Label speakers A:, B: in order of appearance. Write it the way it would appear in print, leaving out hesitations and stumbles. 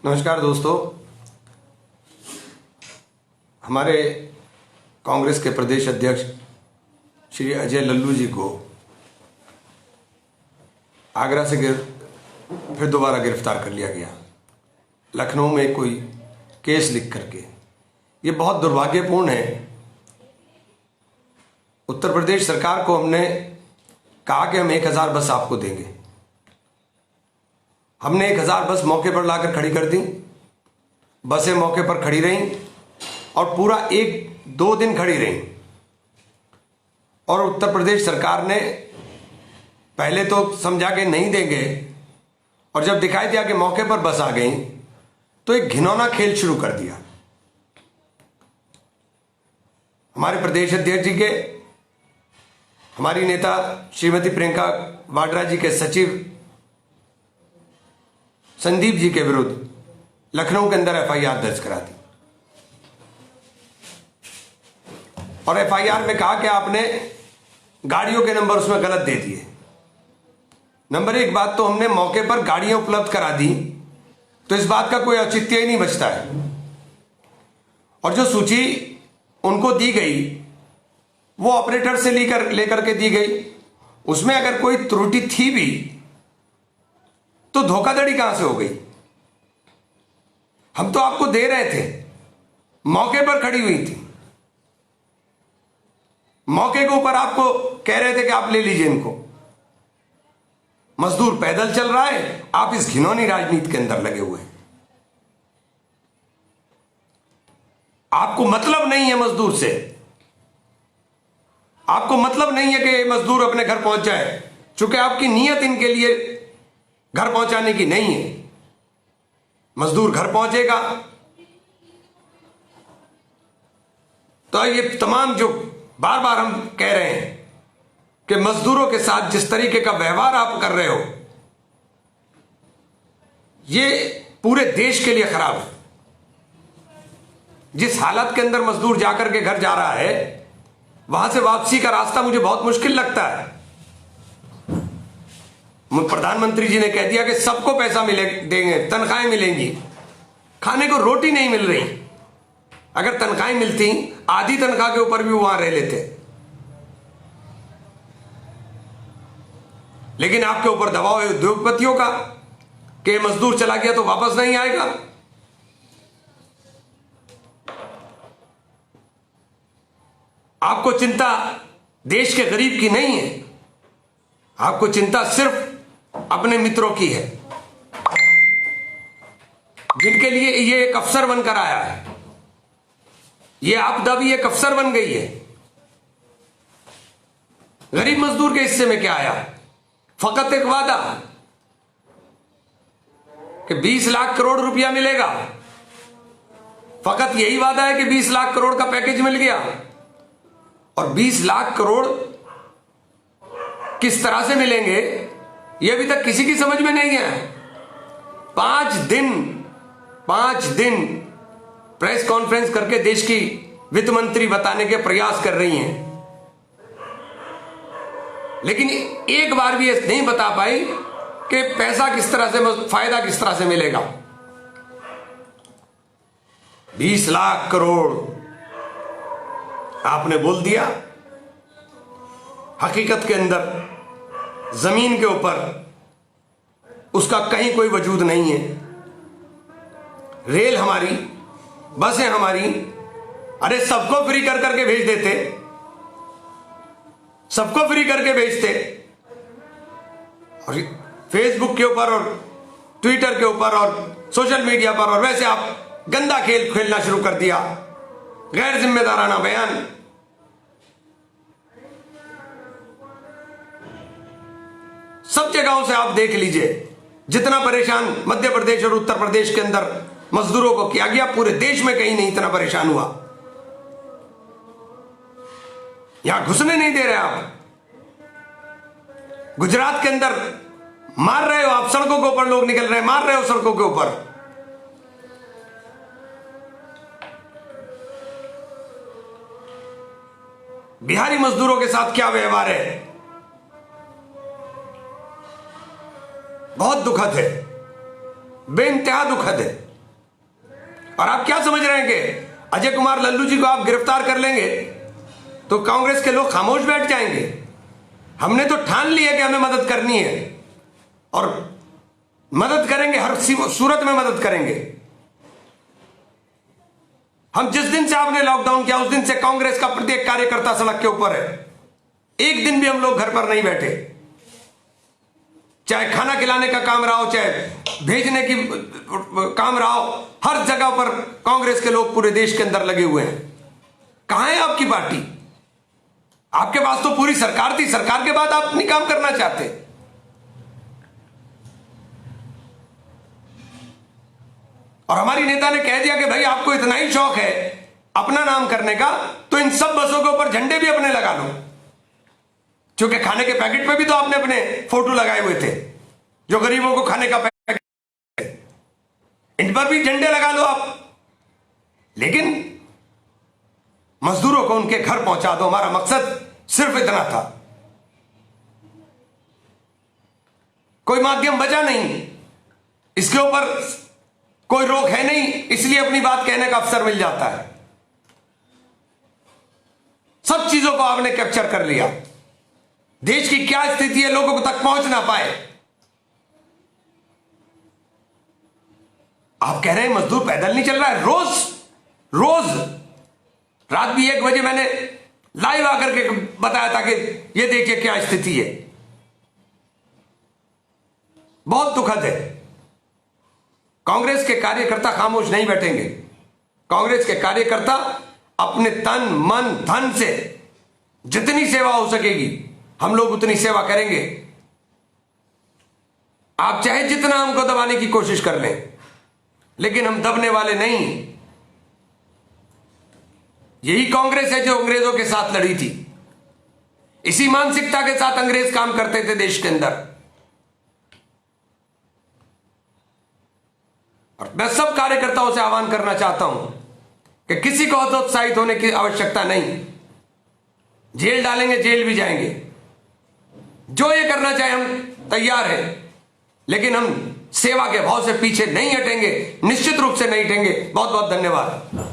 A: नमस्कार दोस्तों। हमारे कांग्रेस के प्रदेश अध्यक्ष श्री अजय लल्लू जी को आगरा से फिर दोबारा गिरफ्तार कर लिया गया, लखनऊ में कोई केस लिख करके। ये बहुत दुर्भाग्यपूर्ण है। उत्तर प्रदेश सरकार को हमने कहा कि हम 1000 बस आपको देंगे। हमने 1000 बस मौके पर लाकर खड़ी कर दी। बसें मौके पर खड़ी रहीं और पूरा 1-2 दिन खड़ी रहीं। और उत्तर प्रदेश सरकार ने पहले तो समझा के नहीं देंगे, और जब दिखाई दिया कि मौके पर बस आ गई तो एक घिनौना खेल शुरू कर दिया। हमारे प्रदेश अध्यक्ष जी के, हमारी नेता श्रीमती प्रियंका वाड्रा जी के सचिव संदीप जी के विरुद्ध लखनऊ के अंदर एफआईआर दर्ज करा दी। और एफआईआर में कहा कि आपने गाड़ियों के नंबर उसमें गलत दे दिए। नंबर एक बात तो हमने मौके पर गाड़ियां उपलब्ध करा दी, तो इस बात का कोई औचित्य ही नहीं बचता है। और जो सूची उनको दी गई वो ऑपरेटर से लेकर के दी गई, उसमें अगर कोई त्रुटि थी भी तो धोखाधड़ी कहां से हो गई? हम तो आपको दे रहे थे, मौके पर खड़ी हुई थी, मौके के ऊपर आपको कह रहे थे कि आप ले लीजिए इनको। मजदूर पैदल चल रहा है, आप इस घिनौनी राजनीति के अंदर लगे हुए हैं। आपको मतलब नहीं है मजदूर से, आपको मतलब नहीं है कि मजदूर अपने घर पहुंच जाए, चूंकि आपकी नीयत इनके लिए घर पहुंचाने की नहीं है। मजदूर घर पहुंचेगा तो ये तमाम जो बार बार हम कह रहे हैं कि मजदूरों के साथ जिस तरीके का व्यवहार आप कर रहे हो, ये पूरे देश के लिए खराब है। जिस हालत के अंदर मजदूर जाकर के घर जा रहा है, वहां से वापसी का रास्ता मुझे बहुत मुश्किल लगता है। प्रधानमंत्री जी ने कह दिया कि सबको पैसा देंगे, तनख्वाहें मिलेंगी। खाने को रोटी नहीं मिल रही। अगर तनख्वाहें मिलती, आधी तनख्वाह के ऊपर भी वहां रह लेते। लेकिन आपके ऊपर दबाव है उद्योगपतियों का कि मजदूर चला गया तो वापस नहीं आएगा। आपको चिंता देश के गरीब की नहीं है, आपको चिंता सिर्फ अपने मित्रों की है, जिनके लिए ये एक अवसर बनकर आया है। ये आपदा भी एक अवसर बन गई है। गरीब मजदूर के हिस्से में क्या आया? फकत एक वादा कि 20 लाख करोड़ रुपया मिलेगा। फकत यही वादा है कि 20 लाख करोड़ का पैकेज मिल गया। और 20 लाख करोड़ किस तरह से मिलेंगे, यह अभी तक किसी की समझ में नहीं है। 5 दिन प्रेस कॉन्फ्रेंस करके देश की वित्त मंत्री बताने के प्रयास कर रही हैं, लेकिन एक बार भी ये नहीं बता पाई कि पैसा किस तरह से, फायदा किस तरह से मिलेगा। 20 लाख करोड़ आपने बोल दिया। हकीकत के अंदर जमीन के ऊपर उसका कहीं कोई वजूद नहीं है। रेल हमारी, बसें हमारी, अरे सबको फ्री कर करके भेज देते, सबको फ्री करके भेजते। और फेसबुक के ऊपर और ट्विटर के ऊपर और सोशल मीडिया पर, और वैसे आप गंदा खेल खेलना शुरू कर दिया, गैर जिम्मेदाराना बयान। सब जगहों से आप देख लीजिए, जितना परेशान मध्य प्रदेश और उत्तर प्रदेश के अंदर मजदूरों को किया गया, पूरे देश में कहीं नहीं इतना परेशान हुआ। यहां घुसने नहीं दे रहे आप। गुजरात के अंदर मार रहे हो आप, सड़कों के ऊपर लोग निकल रहे हैं, मार रहे हो सड़कों के ऊपर। बिहारी मजदूरों के साथ क्या व्यवहार है, बहुत दुखद है, बेइंतहा दुखद है। और आप क्या समझ रहे हैं कि अजय कुमार लल्लू जी को आप गिरफ्तार कर लेंगे तो कांग्रेस के लोग खामोश बैठ जाएंगे? हमने तो ठान लिया कि हमें मदद करनी है और मदद करेंगे, हर सूरत में मदद करेंगे। हम जिस दिन से आपने लॉकडाउन किया उस दिन से कांग्रेस का प्रत्येक कार्यकर्ता सड़क के ऊपर है। एक दिन भी हम लोग घर पर नहीं बैठे, चाहे खाना खिलाने का काम रहा हो, चाहे भेजने की काम रहा हो, हर जगह पर कांग्रेस के लोग पूरे देश के अंदर लगे हुए हैं। कहां है आपकी पार्टी? आपके पास तो पूरी सरकार थी, सरकार के बाद आप नहीं काम करना चाहते। और हमारी नेता ने कह दिया कि भाई आपको इतना ही शौक है अपना नाम करने का तो इन सब बसों के ऊपर झंडे भी अपने लगा लो, क्योंकि खाने के पैकेट पे भी तो आपने अपने फोटो लगाए हुए थे, जो गरीबों को खाने का पैकेट, इन पर भी झंडे लगा लो आप। लेकिन मजदूरों को उनके घर पहुंचा दो, हमारा मकसद सिर्फ इतना था। कोई माध्यम बचा नहीं, इसके ऊपर कोई रोक है नहीं, इसलिए अपनी बात कहने का अवसर मिल जाता है। सब चीजों को आपने कैप्चर कर लिया। देश की क्या स्थिति है लोगों तक पहुंच ना पाए। आप कह रहे हैं मजदूर पैदल नहीं चल रहा है। रोज रात भी 1 बजे मैंने लाइव आकर के बताया था कि ये देखिए क्या स्थिति है। बहुत दुखद है। कांग्रेस के कार्यकर्ता खामोश नहीं बैठेंगे। कांग्रेस के कार्यकर्ता अपने तन मन धन से जितनी सेवा हो सकेगी हम लोग उतनी सेवा करेंगे। आप चाहे जितना हमको दबाने की कोशिश कर लें, लेकिन हम दबने वाले नहीं। यही कांग्रेस है जो अंग्रेजों के साथ लड़ी थी। इसी मानसिकता के साथ अंग्रेज काम करते थे देश के अंदर। और मैं सब कार्यकर्ताओं से आह्वान करना चाहता हूं कि किसी को हतोत्साहित होने की आवश्यकता नहीं। जेल डालेंगे, जेल भी जाएंगे, जो ये करना चाहे हम तैयार हैं, लेकिन हम सेवा के भाव से पीछे नहीं हटेंगे, निश्चित रूप से नहीं हटेंगे। बहुत बहुत धन्यवाद।